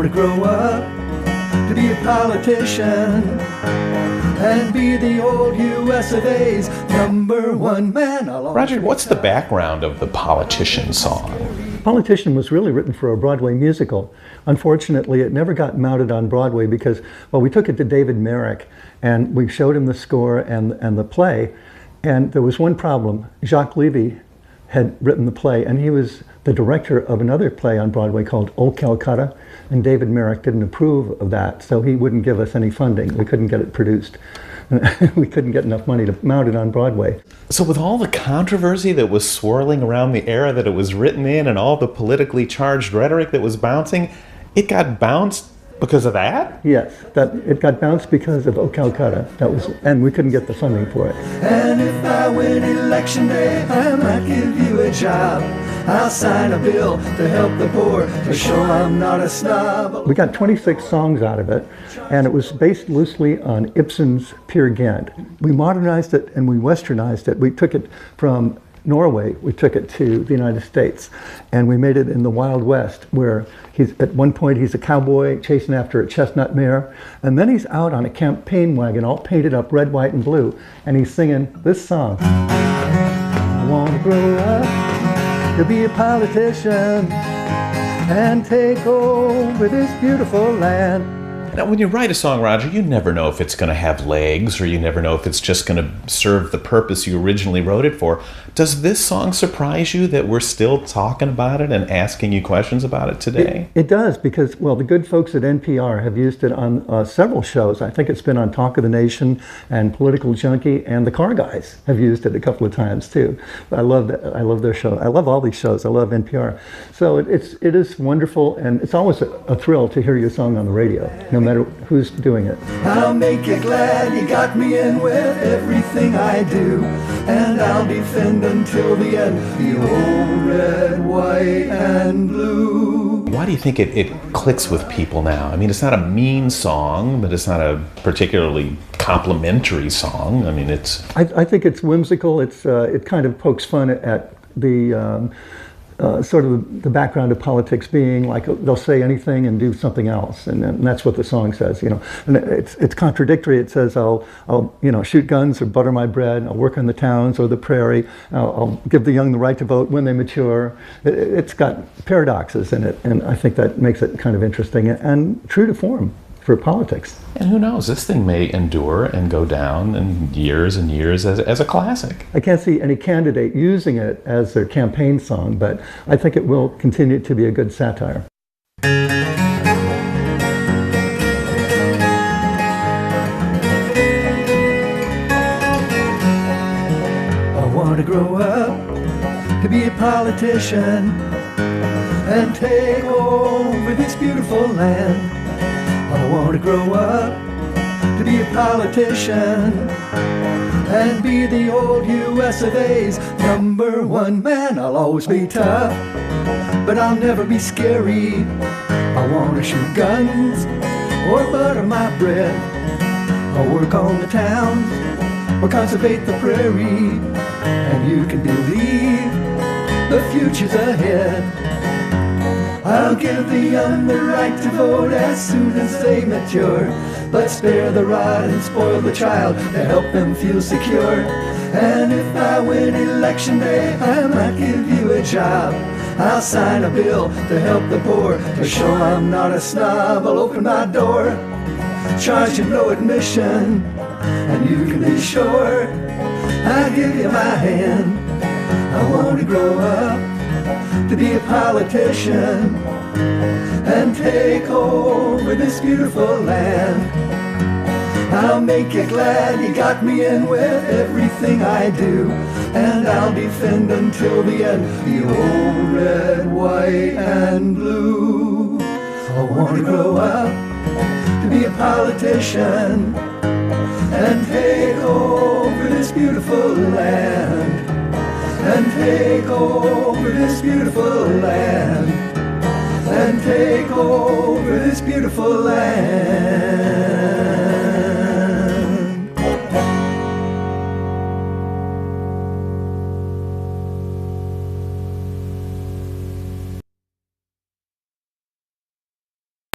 want to grow up to be a politician and be the old US of A's #1 man. Roger, what's the background of the Politician song? Politician was really written for a Broadway musical. Unfortunately, it never got mounted on Broadway because, well, we took it to David Merrick and we showed him the score and the play. And there was one problem. Jacques Levy had written the play, and he was the director of another play on Broadway called Old Calcutta, and David Merrick didn't approve of that, so he wouldn't give us any funding. We couldn't get it produced. We couldn't get enough money to mount it on Broadway. So with all the controversy that was swirling around the era that it was written in and all the politically charged rhetoric that was bouncing, it got bounced because of that? Yes, it got bounced because of Old Calcutta. And we couldn't get the funding for it. And if I win election day, I might give you a job. I'll sign a bill to help the poor, to show I'm not a snob. We got 26 songs out of it, and it was based loosely on Ibsen's Peer Gynt. We modernized it and we westernized it. We took it from Norway, we took it to the United States, and we made it in the Wild West, where at one point he's a cowboy chasing after a chestnut mare, and then he's out on a campaign wagon all painted up red, white, and blue, and he's singing this song. I want to grow up to be a politician and take over this beautiful land. Now, when you write a song, Roger, you never know if it's going to have legs or you never know if it's just going to serve the purpose you originally wrote it for. Does this song surprise you that we're still talking about it and asking you questions about it today? It does, because, well, the good folks at NPR have used it on several shows. I think it's been on Talk of the Nation and Political Junkie, and the Car Guys have used it a couple of times too. I love that. I love their show. I love all these shows. I love NPR. So it is wonderful, and it's always a thrill to hear your song on the radio, no matter who's doing it. I'll make you glad you got me in with everything I do, and I'll defend until the end the old red, white, and blue. Why do you think it clicks with people now? I mean, it's not a mean song, but it's not a particularly complimentary song. I mean, I think it's whimsical. It kind of pokes fun at the sort of the background of politics being like they'll say anything and do something else, and that's what the song says, you know. And it's contradictory. It says I'll shoot guns or butter my bread. I'll work on the towns or the prairie. I'll give the young the right to vote when they mature. It's got paradoxes in it, and I think that makes it kind of interesting and true to form for politics. And who knows, this thing may endure and go down in years and years as a classic. I can't see any candidate using it as their campaign song, but I think it will continue to be a good satire. I want to grow up to be a politician and take over this beautiful land. I want to grow up to be a politician and be the old US of A's #1 man. I'll always be tough, but I'll never be scary. I want to shoot guns or butter my bread. I'll work on the towns or conservate the prairie, and you can believe the future's ahead. I'll give the young the right to vote as soon as they mature, but spare the rod and spoil the child to help them feel secure. And if I win election day, I might give you a job. I'll sign a bill to help the poor, to show I'm not a snob. I'll open my door, charge you no admission, and you can be sure I'll give you my hand. I want to grow up to be a politician and take over this beautiful land. I'll make you glad you got me in with everything I do, and I'll defend until the end the old red, white, and blue. I want to grow up to be a politician and take over this beautiful land, and take over this beautiful land, and take over this beautiful land.